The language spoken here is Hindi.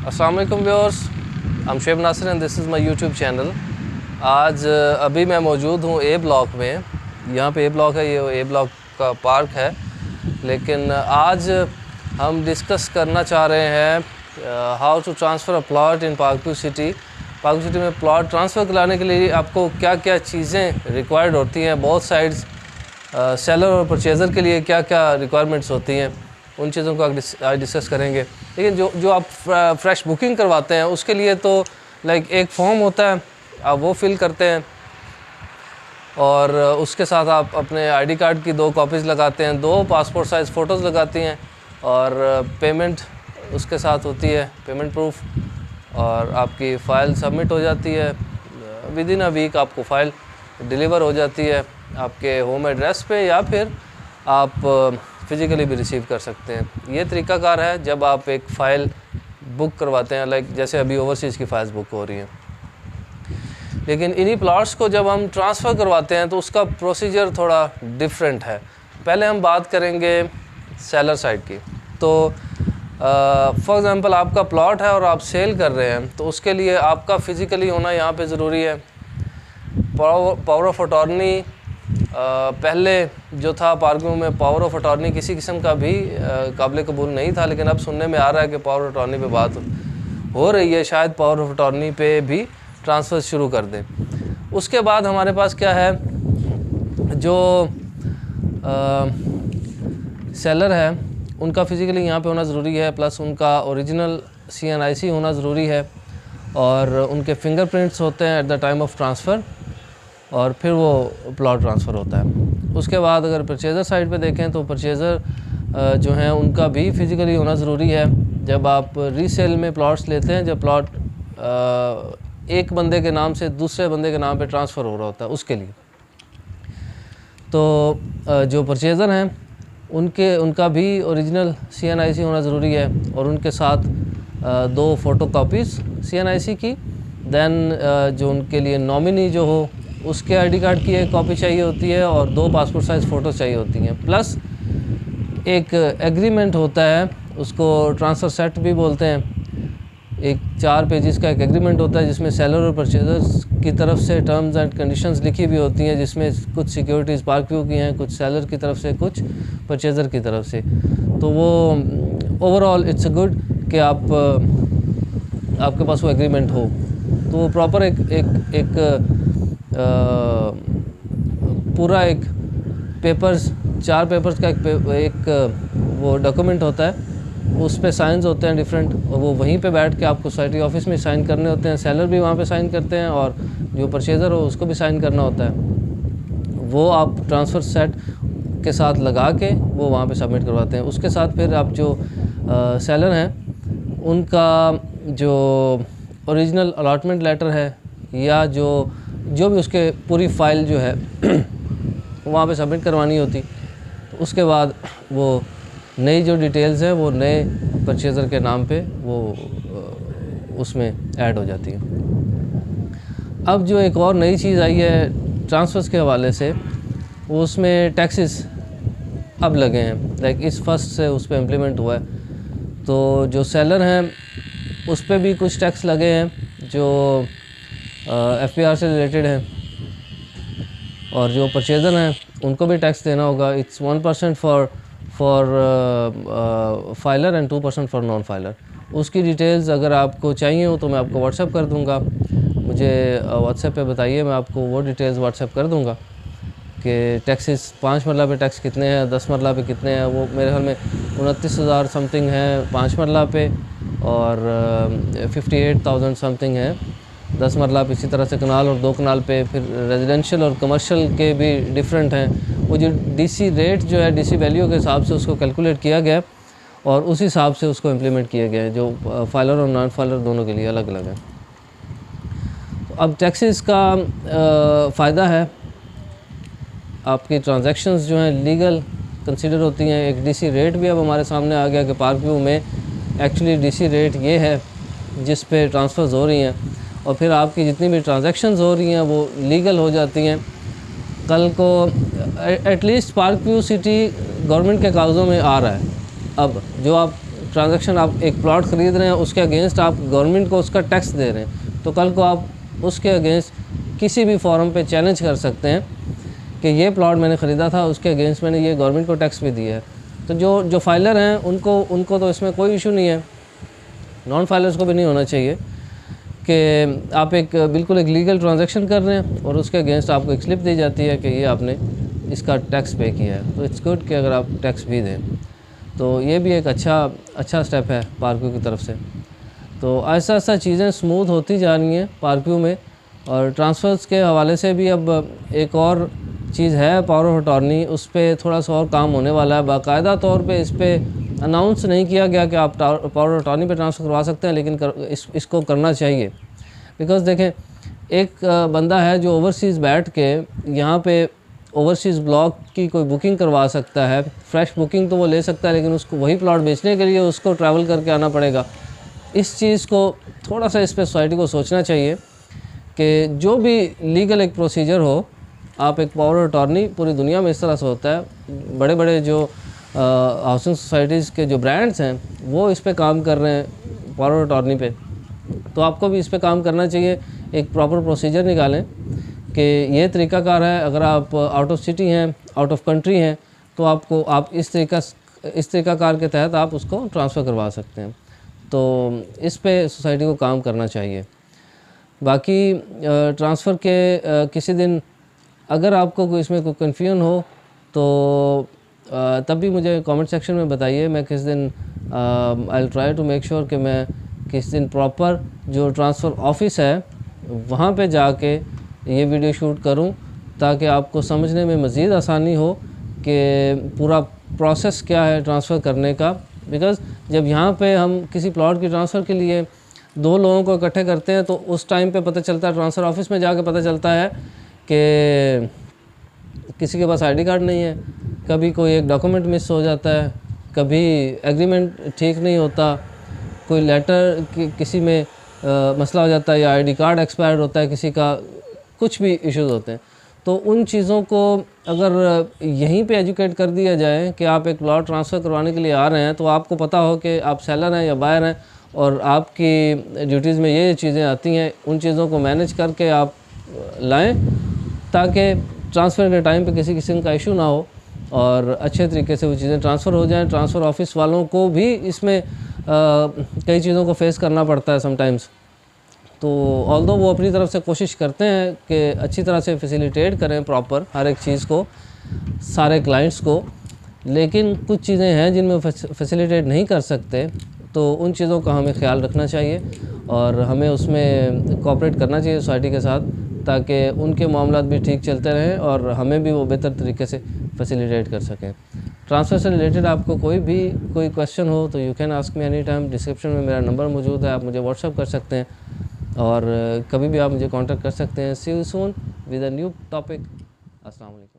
अस्सलाम वालेकुम viewers, I am Shoaib Nasir and this is my YouTube channel. आज अभी मैं मौजूद हूँ ए ब्लॉक में। यहाँ पे ए ब्लॉक है, ये ए ब्लॉक का पार्क है। लेकिन आज हम डिस्कस करना चाह रहे हैं how to transfer a plot in Parkview city. Parkview city में प्लॉट ट्रांसफ़र कराने के लिए आपको क्या क्या चीज़ें रिक्वायर्ड होती हैं, बोथ साइड्स सेलर और परचेज़र के लिए क्या क्या रिक्वायरमेंट्स होती हैं, उन चीज़ों को आज डिस्कस करेंगे। लेकिन जो आप फ्रेश बुकिंग करवाते हैं उसके लिए तो एक फॉर्म होता है, आप वो फिल करते हैं और उसके साथ आप अपने आईडी कार्ड की 2 कॉपीज़ लगाते हैं, 2 पासपोर्ट साइज़ फ़ोटोज़ लगाती हैं और पेमेंट उसके साथ होती है, पेमेंट प्रूफ, और आपकी फ़ाइल सबमिट हो जाती है। विद इन अ वीक आपको फ़ाइल डिलीवर हो जाती है आपके होम एड्रेस पे, या फिर आप फ़िज़िकली भी रिसीव कर सकते हैं। ये तरीक़ाकार है जब आप एक फ़ाइल बुक करवाते हैं, जैसे अभी ओवरसीज़ की फ़ाइल्स बुक हो रही हैं। लेकिन इन्हीं प्लॉट्स को जब हम ट्रांसफ़र करवाते हैं तो उसका प्रोसीजर थोड़ा डिफरेंट है। पहले हम बात करेंगे सेलर साइड की। तो फॉर एग्ज़ाम्पल आपका प्लॉट है और आप सेल कर रहे हैं, तो उसके लिए आपका फ़िज़िकली होना यहाँ पे ज़रूरी है। पावर ऑफ अटॉर्नी पहले जो था पार्कव्यू में, पावर ऑफ अटॉर्नी किसी किस्म का भी काबिल कबूल नहीं था, लेकिन अब सुनने में आ रहा है कि पावर ऑफ अटॉर्नी पे बात हो रही है, शायद पावर ऑफ अटॉर्नी पे भी ट्रांसफ़र शुरू कर दें। उसके बाद हमारे पास क्या है, जो सेलर है उनका फ़िज़िकली यहाँ पे होना ज़रूरी है, प्लस उनका ओरिजिनल CNIC होना ज़रूरी है, और उनके फिंगरप्रिंट्स होते हैं at the time of transfer, और फिर वो प्लॉट ट्रांसफ़र होता है। उसके बाद अगर परचेज़र साइड पे देखें तो परचेज़र जो हैं उनका भी फ़िज़िकली होना ज़रूरी है। जब आप रीसेल में प्लॉट्स लेते हैं, जब प्लॉट एक बंदे के नाम से दूसरे बंदे के नाम पे ट्रांसफ़र हो रहा होता है उसके लिए, तो जो परचेज़र हैं उनका भी ओरिजिनल CNIC होना ज़रूरी है, और उनके साथ 2 फ़ोटो कापीज़ CNIC की। दैन जो उनके लिए नॉमिनी जो हो उसके आईडी कार्ड की 1 कॉपी चाहिए होती है, और 2 पासपोर्ट साइज़ फ़ोटो चाहिए होती हैं। प्लस एक एग्रीमेंट होता है, उसको ट्रांसफ़र सेट भी बोलते हैं। एक 4 पेजेस का एक एग्रीमेंट होता है जिसमें सेलर और परचेज़र्स की तरफ से टर्म्स एंड कंडीशंस लिखी हुई होती हैं, जिसमें कुछ सिक्योरिटीज़ पार्कव्यू की हैं, कुछ सेलर की तरफ से, कुछ परचेज़र की तरफ से। तो वो ओवरऑल इट्स गुड कि आपके पास वो एग्रीमेंट हो, तो वो प्रॉपर एक पूरा एक पेपर्स 4 पेपर्स का एक वो डॉक्यूमेंट होता है, उस पे साइंस होते हैं डिफरेंट, और वो वहीं पे बैठ के आपको सोसाइटी ऑफिस में साइन करने होते हैं। सेलर भी वहाँ पे साइन करते हैं, और जो परचेज़र हो उसको भी साइन करना होता है। वो आप ट्रांसफ़र सेट के साथ लगा के वो वहाँ पे सबमिट करवाते हैं। उसके साथ फिर आप जो सेलर हैं उनका जो ओरिजिनल अलॉटमेंट लेटर है, या जो भी उसके पूरी फ़ाइल जो है वहाँ पे सबमिट करवानी होती। तो उसके बाद वो नई जो डिटेल्स हैं वो नए परचेज़र के नाम पे वो उसमें ऐड हो जाती हैं। अब जो एक और नई चीज़ आई है ट्रांसफ़र्स के हवाले से, वो उसमें टैक्सेस अब लगे हैं, इस फर्स्ट से उस पर इम्प्लीमेंट हुआ है। तो जो सेलर हैं उस पर भी कुछ टैक्स लगे हैं जो FBR से रिलेटेड हैं, और जो परचेज़र हैं उनको भी टैक्स देना होगा। It's 1% for filer and 2% for non filer. उसकी डिटेल्स अगर आपको चाहिए हो तो मैं आपको व्हाट्सएप कर दूंगा, मुझे व्हाट्सएप पे बताइए, मैं आपको वो डिटेल्स व्हाट्सएप कर दूंगा कि टैक्सेस 5 मरला पे टैक्स कितने हैं, 10 मरला पे कितने हैं। वो मेरे ख्याल में 29,000 समथिंग है 5 मरला पे, और 58,000 समथिंग है 10 मरला पे। इसी तरह से कनाल और 2 कनाल पे फिर रेजिडेंशियल और कमर्शियल के भी डिफरेंट हैं। वो जो DC रेट जो है DC वैल्यू के हिसाब से उसको कैलकुलेट किया गया, और उस हिसाब से उसको इम्प्लीमेंट किया गया है, जो फाइलर और नॉन फाइलर दोनों के लिए अलग अलग है। तो अब टैक्सेस का फ़ायदा है, आपकी ट्रांजैक्शंस जो हैं लीगल कंसिडर होती हैं। एक DC रेट भी अब हमारे सामने आ गया कि पार्कव्यू में एक्चुअली DC रेट ये है जिस पे ट्रांसफ़र्स हो रही हैं, और फिर आपकी जितनी भी ट्रांजैक्शंस हो रही हैं वो लीगल हो जाती हैं। कल को एटलीस्ट पार्कव्यू सिटी गवर्नमेंट के कागज़ों में आ रहा है। अब जो आप ट्रांजैक्शन आप एक प्लॉट ख़रीद रहे हैं, उसके अगेंस्ट आप गवर्नमेंट को उसका टैक्स दे रहे हैं, तो कल को आप उसके अगेंस्ट किसी भी फॉरम पे चैलेंज कर सकते हैं कि ये प्लॉट मैंने ख़रीदा था, उसके अगेंस्ट मैंने ये गवर्नमेंट को टैक्स भी दिया है। तो जो फाइलर हैं उनको तो इसमें कोई इशू नहीं है, नॉन फाइलर्स को भी नहीं होना चाहिए कि आप एक बिल्कुल एक लीगल ट्रांजैक्शन कर रहे हैं और उसके अगेंस्ट आपको एक स्लिप दी जाती है कि ये आपने इसका टैक्स पे किया है। तो इट्स गुड कि अगर आप टैक्स भी दें, तो ये भी एक अच्छा स्टेप है पार्क्यू की तरफ से। तो ऐसा ऐसा चीज़ें स्मूथ होती जा रही हैं पार्क्यू में। और ट्रांसफ़र्स के हवाले से भी अब एक और चीज़ है, पावर ऑफ अटॉर्नी, उस पर थोड़ा सा और काम होने वाला है। बाकायदा तौर पे इस पर अनाउंस नहीं किया गया कि आप पावर ऑफ अटॉर्नी पे ट्रांसफ़र करवा सकते हैं, लेकिन इसको करना चाहिए। बिकॉज़ देखें, एक बंदा है जो ओवरसीज़ बैठ के यहाँ पे ओवरसीज़ ब्लॉक की कोई बुकिंग करवा सकता है, फ्रेश बुकिंग तो वो ले सकता है, लेकिन उसको वही प्लॉट बेचने के लिए उसको ट्रैवल करके आना पड़ेगा। इस चीज़ को थोड़ा सा इस पर सोसाइटी को सोचना चाहिए कि जो भी लीगल एक प्रोसीजर हो, आप एक पावर ऑफ अटॉर्नी, पूरी दुनिया में इस तरह से होता है, बड़े बड़े जो हाउसिंग सोसाइटीज़ के जो ब्रांड्स हैं वो इस पे काम कर रहे हैं पावर ऑफ अटॉर्नी पे, तो आपको भी इस पे काम करना चाहिए। एक प्रॉपर प्रोसीजर निकालें कि ये तरीक़ाकार है, अगर आप आउट ऑफ सिटी हैं, आउट ऑफ कंट्री हैं, तो आप इस तरीक़ाकार के तहत आप उसको ट्रांसफ़र करवा सकते हैं। तो इस पे सोसाइटी को काम करना चाहिए। बाकी ट्रांसफ़र के किसी दिन अगर आपको कोई इसमें कोई कन्फ्यूजन हो तो तब भी मुझे कमेंट सेक्शन में बताइए। मैं किस दिन I will try to make sure कि मैं किस दिन प्रॉपर जो ट्रांसफ़र ऑफिस है वहाँ पे जाके ये वीडियो शूट करूँ, ताकि आपको समझने में मज़ीद आसानी हो कि पूरा प्रोसेस क्या है ट्रांसफ़र करने का। बिकॉज़ जब यहाँ पे हम किसी प्लॉट की ट्रांसफ़र के लिए 2 लोगों को इकट्ठे करते हैं तो उस टाइम पे पता चलता है, ट्रांसफ़र ऑफिस में जाके पता चलता है कि किसी के पास आईडी कार्ड नहीं है, कभी कोई एक डॉक्यूमेंट मिस हो जाता है, कभी एग्रीमेंट ठीक नहीं होता, कोई लेटर किसी में मसला हो जाता है, या आईडी कार्ड एक्सपायर्ड होता है किसी का, कुछ भी इश्यूज़ होते हैं। तो उन चीज़ों को अगर यहीं पे एजुकेट कर दिया जाए कि आप एक प्लॉट ट्रांसफ़र करवाने के लिए आ रहे हैं, तो आपको पता हो कि आप सेलर हैं या बायर हैं और आपकी ड्यूटीज़ में ये चीज़ें आती हैं, उन चीज़ों को मैनेज करके आप लाएं ताकि ट्रांसफ़र के टाइम पे किसी किस्म का इशू ना हो और अच्छे तरीके से वो चीज़ें ट्रांसफ़र हो जाएं। ट्रांसफ़र ऑफिस वालों को भी इसमें कई चीज़ों को फेस करना पड़ता है समटाइम्स। तो ऑल्दो वो अपनी तरफ से कोशिश करते हैं कि अच्छी तरह से फैसिलिटेट करें प्रॉपर हर एक चीज़ को सारे क्लाइंट्स को, लेकिन कुछ चीज़ें हैं जिनमें फैसिलिटेट नहीं कर सकते, तो उन चीज़ों का हमें ख्याल रखना चाहिए और हमें उसमें कोऑपरेट करना चाहिए सोसाइटी के साथ, ताकि उनके मामलात भी ठीक चलते रहें और हमें भी वो बेहतर तरीके से फैसिलिटेट कर सकें। ट्रांसफ़र से रिलेटेड आपको कोई क्वेश्चन हो तो you can ask me any time. Description में मेरा नंबर मौजूद है, आप मुझे व्हाट्सअप कर सकते हैं और कभी भी आप मुझे कांटेक्ट कर सकते हैं। See you soon with a new topic. अस्सलाम वालेकुम।